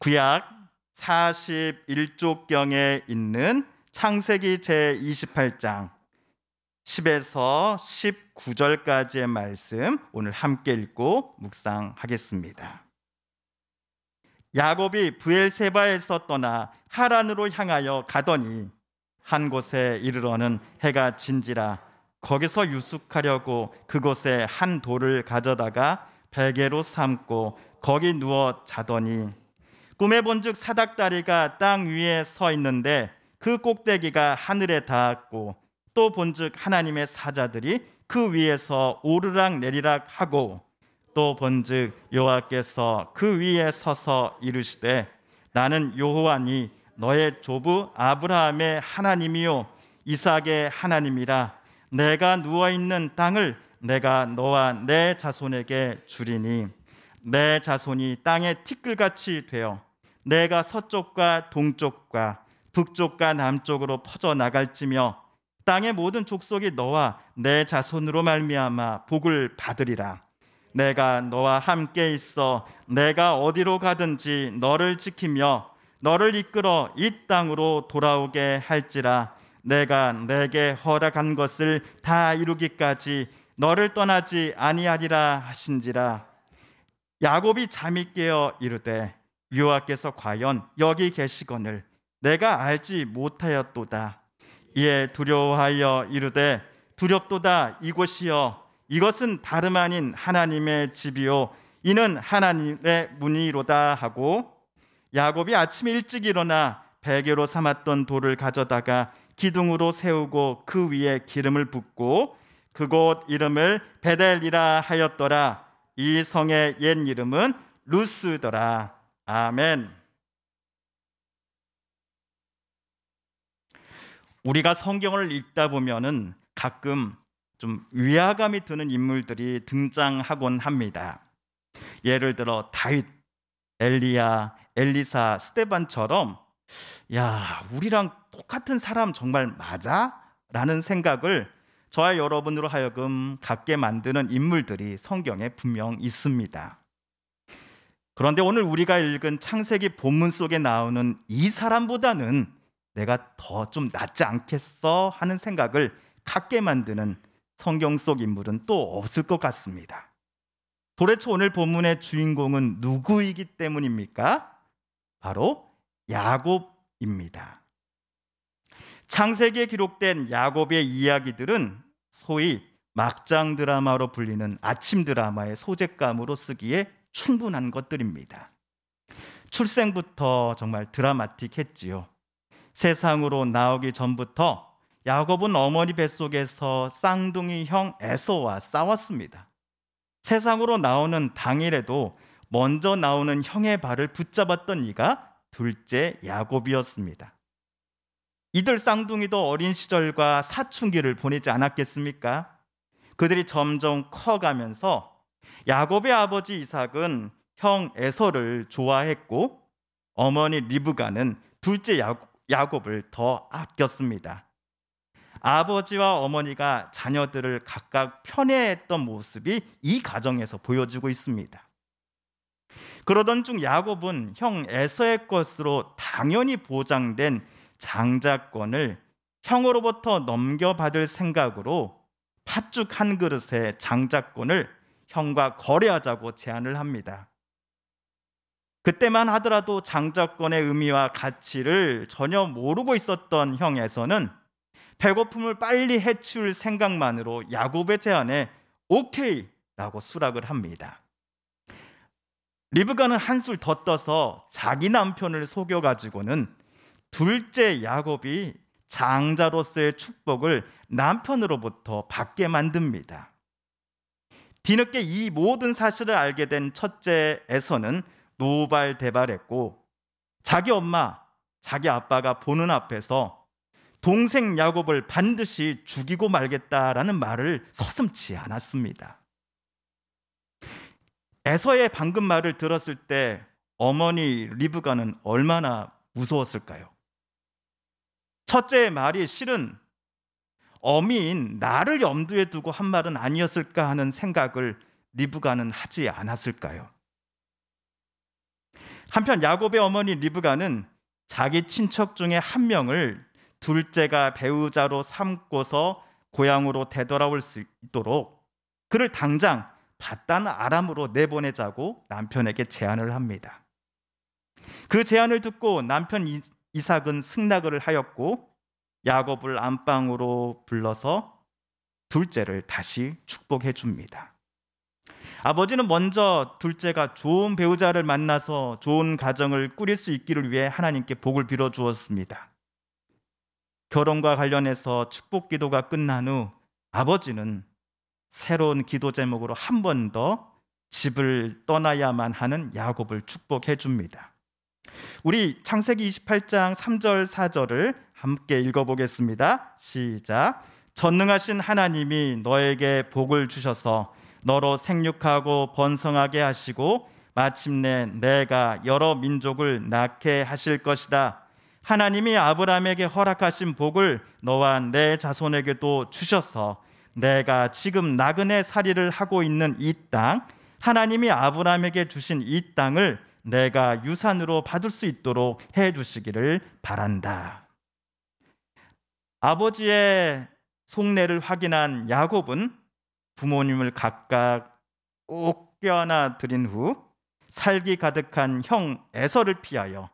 구약 41쪽경에 있는 창세기 제28장 10에서 19절까지의 말씀 오늘 함께 읽고 묵상하겠습니다. 야곱이 브엘세바에서 떠나 하란으로 향하여 가더니 한 곳에 이르러는 해가 진지라 거기서 유숙하려고 그곳에 한 돌을 가져다가 베개로 삼고 거기 누워 자더니 꿈에 본즉 사닥다리가 땅 위에 서 있는데 그 꼭대기가 하늘에 닿았고 또 본즉 하나님의 사자들이 그 위에서 오르락 내리락 하고 또 본즉 여호와께서 그 위에 서서 이르시되 나는 여호와니 너의 조부 아브라함의 하나님이요 이삭의 하나님이라. 내가 누워있는 땅을 내가 너와 내 자손에게 주리니 내 자손이 땅의 티끌같이 되어 내가 서쪽과 동쪽과 북쪽과 남쪽으로 퍼져나갈지며 땅의 모든 족속이 너와 내 자손으로 말미암아 복을 받으리라. 내가 너와 함께 있어 내가 어디로 가든지 너를 지키며 너를 이끌어 이 땅으로 돌아오게 할지라. 내가 내게 허락한 것을 다 이루기까지 너를 떠나지 아니하리라 하신지라. 야곱이 잠이 깨어 이르되 여호와께서 과연 여기 계시거늘 내가 알지 못하였도다. 이에 두려워하여 이르되 두렵도다. 이곳이여 이것은 다름 아닌 하나님의 집이요 이는 하나님의 문이로다 하고 야곱이 아침 일찍 일어나 베개로 삼았던 돌을 가져다가 기둥으로 세우고 그 위에 기름을 붓고 그곳 이름을 베델이라 하였더라. 이 성의 옛 이름은 루스더라. 아멘. 우리가 성경을 읽다 보면은 가끔 좀 위화감이 드는 인물들이 등장하곤 합니다. 예를 들어 다윗, 엘리야, 엘리사, 스데반처럼 야, 우리랑 똑같은 사람 정말 맞아? 라는 생각을 저와 여러분으로 하여금 갖게 만드는 인물들이 성경에 분명 있습니다. 그런데 오늘 우리가 읽은 창세기 본문 속에 나오는 이 사람보다는 내가 더 좀 낫지 않겠어 하는 생각을 갖게 만드는 성경 속 인물은 또 없을 것 같습니다. 도대체 오늘 본문의 주인공은 누구이기 때문입니까? 바로 야곱입니다. 창세기에 기록된 야곱의 이야기들은 소위 막장 드라마로 불리는 아침 드라마의 소재감으로 쓰기에 충분한 것들입니다. 출생부터 정말 드라마틱했지요. 세상으로 나오기 전부터 야곱은 어머니 뱃속에서 쌍둥이 형 에서와 싸웠습니다. 세상으로 나오는 당일에도 먼저 나오는 형의 발을 붙잡았던 이가 둘째 야곱이었습니다. 이들 쌍둥이도 어린 시절과 사춘기를 보내지 않았겠습니까? 그들이 점점 커가면서 야곱의 아버지 이삭은 형 에서를 좋아했고 어머니 리브가는 둘째 야곱을 더 아꼈습니다. 아버지와 어머니가 자녀들을 각각 편애했던 모습이 이 가정에서 보여지고 있습니다. 그러던 중 야곱은 형 에서의 것으로 당연히 보장된 장자권을 형으로부터 넘겨받을 생각으로 팥죽 한 그릇의 장자권을 형과 거래하자고 제안을 합니다. 그때만 하더라도 장자권의 의미와 가치를 전혀 모르고 있었던 형 에서는 배고픔을 빨리 해치울 생각만으로 야곱의 제안에 오케이 라고 수락을 합니다. 리브가는 한술 더 떠서 자기 남편을 속여가지고는 둘째 야곱이 장자로서의 축복을 남편으로부터 받게 만듭니다. 뒤늦게 이 모든 사실을 알게 된 첫째 에서는 노발대발했고 자기 엄마, 자기 아빠가 보는 앞에서 동생 야곱을 반드시 죽이고 말겠다라는 말을 서슴지 않았습니다. 에서의 방금 말을 들었을 때 어머니 리브가는 얼마나 무서웠을까요? 첫째의 말이 실은 어미인 나를 염두에 두고 한 말은 아니었을까 하는 생각을 리브가는 하지 않았을까요? 한편 야곱의 어머니 리브가는 자기 친척 중에 한 명을 둘째가 배우자로 삼고서 고향으로 되돌아올 수 있도록 그를 당장 바단 아람으로 내보내자고 남편에게 제안을 합니다. 그 제안을 듣고 남편 이삭은 승낙을 하였고 야곱을 안방으로 불러서 둘째를 다시 축복해 줍니다. 아버지는 먼저 둘째가 좋은 배우자를 만나서 좋은 가정을 꾸릴 수 있기를 위해 하나님께 복을 빌어 주었습니다. 결혼과 관련해서 축복 기도가 끝난 후 아버지는 새로운 기도 제목으로 한 번 더 집을 떠나야만 하는 야곱을 축복해 줍니다. 우리 창세기 28장 3절 4절을 함께 읽어보겠습니다. 시작. 전능하신 하나님이 너에게 복을 주셔서 너로 생육하고 번성하게 하시고 마침내 내가 여러 민족을 낳게 하실 것이다. 하나님이 아브라함에게 허락하신 복을 너와 내 자손에게도 주셔서 내가 지금 나그네 살이를 하고 있는 이 땅, 하나님이 아브라함에게 주신 이 땅을 내가 유산으로 받을 수 있도록 해주시기를 바란다. 아버지의 속내를 확인한 야곱은 부모님을 각각 꼭 껴안아 드린 후 살기 가득한 형 에서를 피하여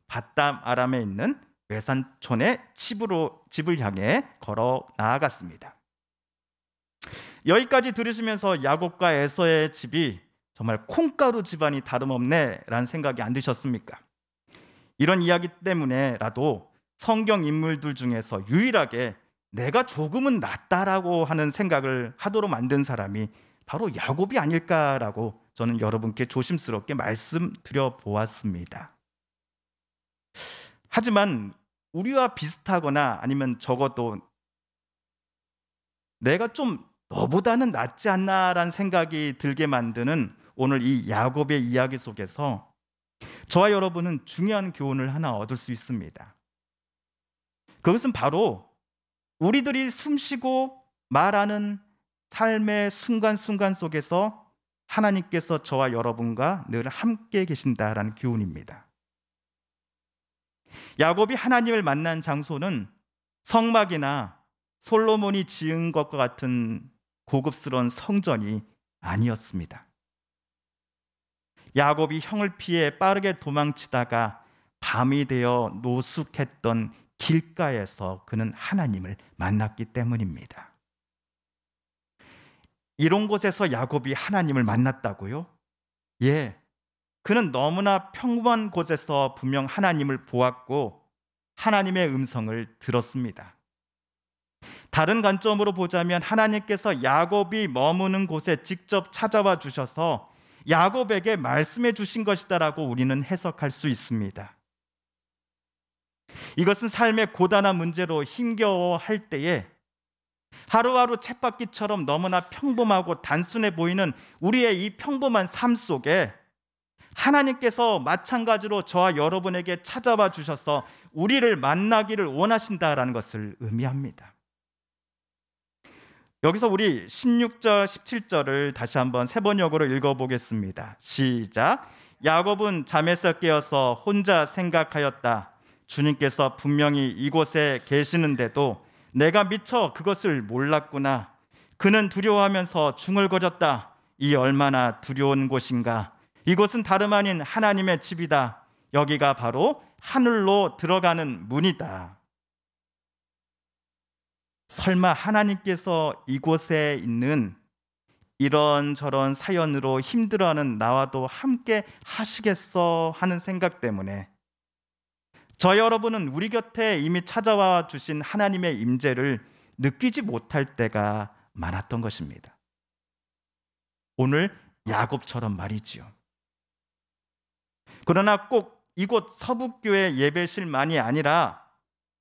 밧담 아람에 있는 외산촌의 집을 향해 걸어 나아갔습니다. 여기까지 들으시면서 야곱과 에서의 집이 정말 콩가루 집안이 다름없네라는 생각이 안 드셨습니까? 이런 이야기 때문에라도 성경 인물들 중에서 유일하게 내가 조금은 낫다라고 하는 생각을 하도록 만든 사람이 바로 야곱이 아닐까라고 저는 여러분께 조심스럽게 말씀드려 보았습니다. 하지만 우리와 비슷하거나 아니면 적어도 내가 좀 너보다는 낫지 않나라는 생각이 들게 만드는 오늘 이 야곱의 이야기 속에서 저와 여러분은 중요한 교훈을 하나 얻을 수 있습니다. 그것은 바로 우리들이 숨쉬고 말하는 삶의 순간순간 속에서 하나님께서 저와 여러분과 늘 함께 계신다라는 교훈입니다. 야곱이 하나님을 만난 장소는 성막이나 솔로몬이 지은 것과 같은 고급스러운 성전이 아니었습니다. 야곱이 형을 피해 빠르게 도망치다가 밤이 되어 노숙했던 길가에서 그는 하나님을 만났기 때문입니다. 이런 곳에서 야곱이 하나님을 만났다고요? 예, 그는 너무나 평범한 곳에서 분명 하나님을 보았고 하나님의 음성을 들었습니다. 다른 관점으로 보자면 하나님께서 야곱이 머무는 곳에 직접 찾아와 주셔서 야곱에게 말씀해 주신 것이다라고 우리는 해석할 수 있습니다. 이것은 삶의 고단한 문제로 힘겨워할 때에 하루하루 쳇바퀴처럼 너무나 평범하고 단순해 보이는 우리의 이 평범한 삶 속에 하나님께서 마찬가지로 저와 여러분에게 찾아와 주셔서 우리를 만나기를 원하신다라는 것을 의미합니다. 여기서 우리 16절, 17절을 다시 한번 세 번역으로 읽어보겠습니다. 시작. 야곱은 잠에서 깨어서 혼자 생각하였다. 주님께서 분명히 이곳에 계시는데도 내가 미처 그것을 몰랐구나. 그는 두려워하면서 중얼거렸다. 이 얼마나 두려운 곳인가. 이곳은 다름 아닌 하나님의 집이다. 여기가 바로 하늘로 들어가는 문이다. 설마 하나님께서 이곳에 있는 이런저런 사연으로 힘들어하는 나와도 함께 하시겠어 하는 생각 때문에 저 여러분은 우리 곁에 이미 찾아와 주신 하나님의 임재를 느끼지 못할 때가 많았던 것입니다. 오늘 야곱처럼 말이지요. 그러나 꼭 이곳 서북교회 예배실만이 아니라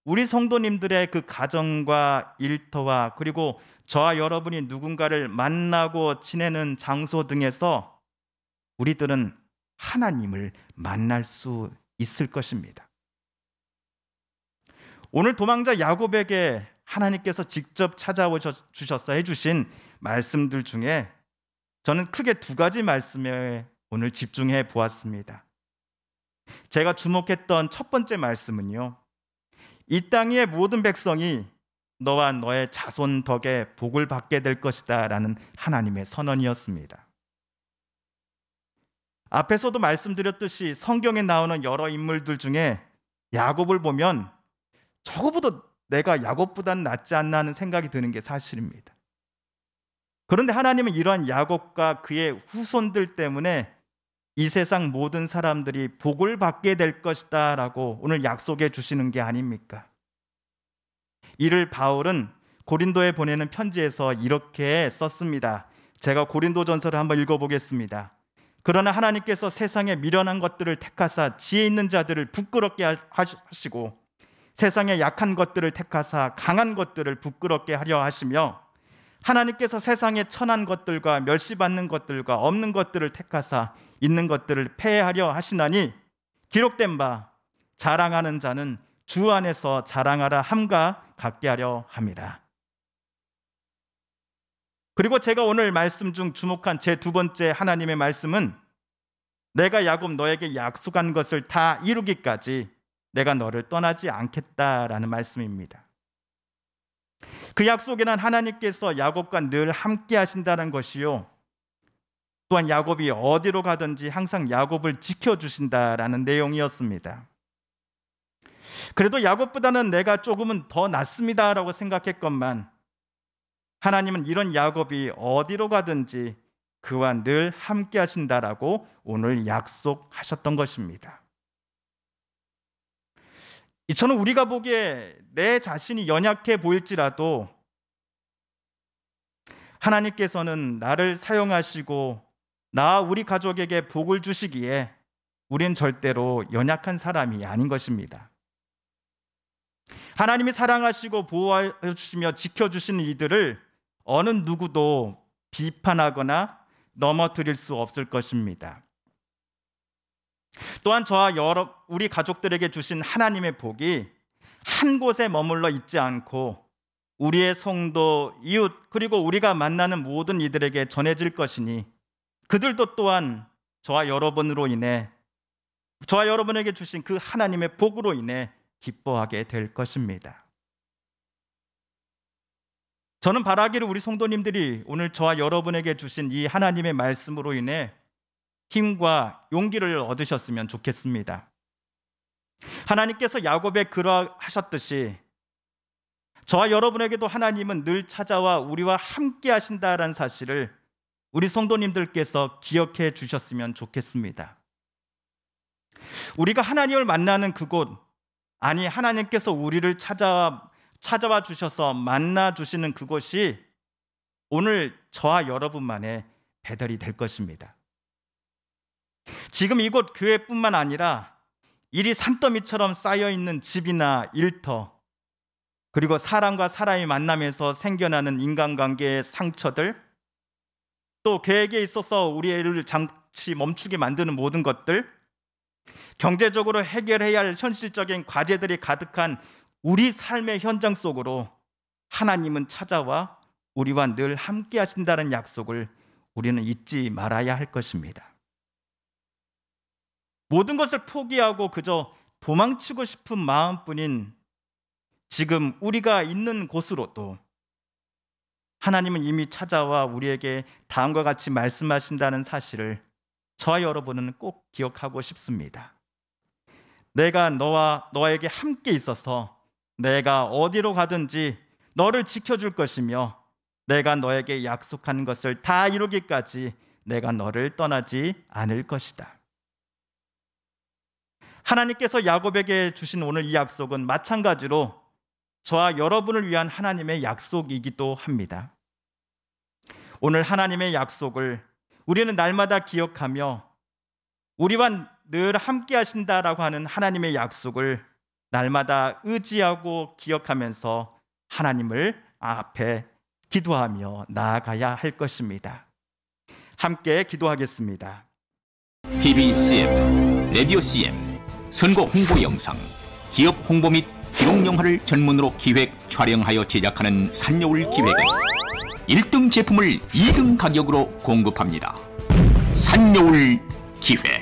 우리 성도님들의 그 가정과 일터와 그리고 저와 여러분이 누군가를 만나고 지내는 장소 등에서 우리들은 하나님을 만날 수 있을 것입니다. 오늘 도망자 야곱에게 하나님께서 직접 찾아오셔서 해주신 말씀들 중에 저는 크게 두 가지 말씀에 오늘 집중해 보았습니다. 제가 주목했던 첫 번째 말씀은요, 이 땅의 모든 백성이 너와 너의 자손 덕에 복을 받게 될 것이다 라는 하나님의 선언이었습니다. 앞에서도 말씀드렸듯이 성경에 나오는 여러 인물들 중에 야곱을 보면 저거보다 내가 야곱보다는 낫지 않나 하는 생각이 드는 게 사실입니다. 그런데 하나님은 이러한 야곱과 그의 후손들 때문에 이 세상 모든 사람들이 복을 받게 될 것이다 라고 오늘 약속해 주시는 게 아닙니까? 이를 바울은 고린도에 보내는 편지에서 이렇게 썼습니다. 제가 고린도전서를 한번 읽어보겠습니다. 그러나 하나님께서 세상에 미련한 것들을 택하사 지혜 있는 자들을 부끄럽게 하시고 세상에 약한 것들을 택하사 강한 것들을 부끄럽게 하려 하시며 하나님께서 세상에 천한 것들과 멸시받는 것들과 없는 것들을 택하사 있는 것들을 폐하려 하시나니 기록된 바 자랑하는 자는 주 안에서 자랑하라 함과 같게 하려 함이라. 그리고 제가 오늘 말씀 중 주목한 제 두 번째 하나님의 말씀은 내가 야곱 너에게 약속한 것을 다 이루기까지 내가 너를 떠나지 않겠다라는 말씀입니다. 그 약속에는 하나님께서 야곱과 늘 함께 하신다는 것이요, 또한 야곱이 어디로 가든지 항상 야곱을 지켜주신다라는 내용이었습니다. 그래도 야곱보다는 내가 조금은 더 낫습니다라고 생각했건만 하나님은 이런 야곱이 어디로 가든지 그와 늘 함께 하신다라고 오늘 약속하셨던 것입니다. 저는 우리가 보기에 내 자신이 연약해 보일지라도 하나님께서는 나를 사용하시고 나와 우리 가족에게 복을 주시기에 우린 절대로 연약한 사람이 아닌 것입니다. 하나님이 사랑하시고 보호해 주시며 지켜주시는 이들을 어느 누구도 비판하거나 넘어뜨릴 수 없을 것입니다. 또한 저와 우리 가족들에게 주신 하나님의 복이 한 곳에 머물러 있지 않고 우리의 성도, 이웃, 그리고 우리가 만나는 모든 이들에게 전해질 것이니 그들도 또한 저와 여러분으로 인해, 저와 여러분에게 주신 그 하나님의 복으로 인해 기뻐하게 될 것입니다. 저는 바라기를 우리 성도님들이 오늘 저와 여러분에게 주신 이 하나님의 말씀으로 인해 힘과 용기를 얻으셨으면 좋겠습니다. 하나님께서 야곱에 그러하셨듯이 저와 여러분에게도 하나님은 늘 찾아와 우리와 함께 하신다라는 사실을 우리 성도님들께서 기억해 주셨으면 좋겠습니다. 우리가 하나님을 만나는 그곳, 아니 하나님께서 우리를 찾아와 주셔서 만나 주시는 그곳이 오늘 저와 여러분만의 배달이 될 것입니다. 지금 이곳 교회뿐만 아니라 일이 산더미처럼 쌓여있는 집이나 일터, 그리고 사람과 사람이 만나면서 생겨나는 인간관계의 상처들, 또 계획에 있어서 우리를 잠시 멈추게 만드는 모든 것들, 경제적으로 해결해야 할 현실적인 과제들이 가득한 우리 삶의 현장 속으로 하나님은 찾아와 우리와 늘 함께 하신다는 약속을 우리는 잊지 말아야 할 것입니다. 모든 것을 포기하고 그저 도망치고 싶은 마음뿐인 지금 우리가 있는 곳으로도 하나님은 이미 찾아와 우리에게 다음과 같이 말씀하신다는 사실을 저와 여러분은 꼭 기억하고 싶습니다. 내가 너에게 함께 있어서 내가 어디로 가든지 너를 지켜줄 것이며 내가 너에게 약속한 것을 다 이루기까지 내가 너를 떠나지 않을 것이다. 하나님께서 야곱에게 주신 오늘 이 약속은 마찬가지로 저와 여러분을 위한 하나님의 약속이기도 합니다. 오늘 하나님의 약속을 우리는 날마다 기억하며 우리와 늘 함께 하신다라고 하는 하나님의 약속을 날마다 의지하고 기억하면서 하나님을 앞에 기도하며 나아가야 할 것입니다. 함께 기도하겠습니다. TV CF, 라디오 CM, 선거 홍보 영상, 기업 홍보 및 기록 영화를 전문으로 기획, 촬영하여 제작하는 산여울 기획은 1등 제품을 2등 가격으로 공급합니다. 산여울 기획.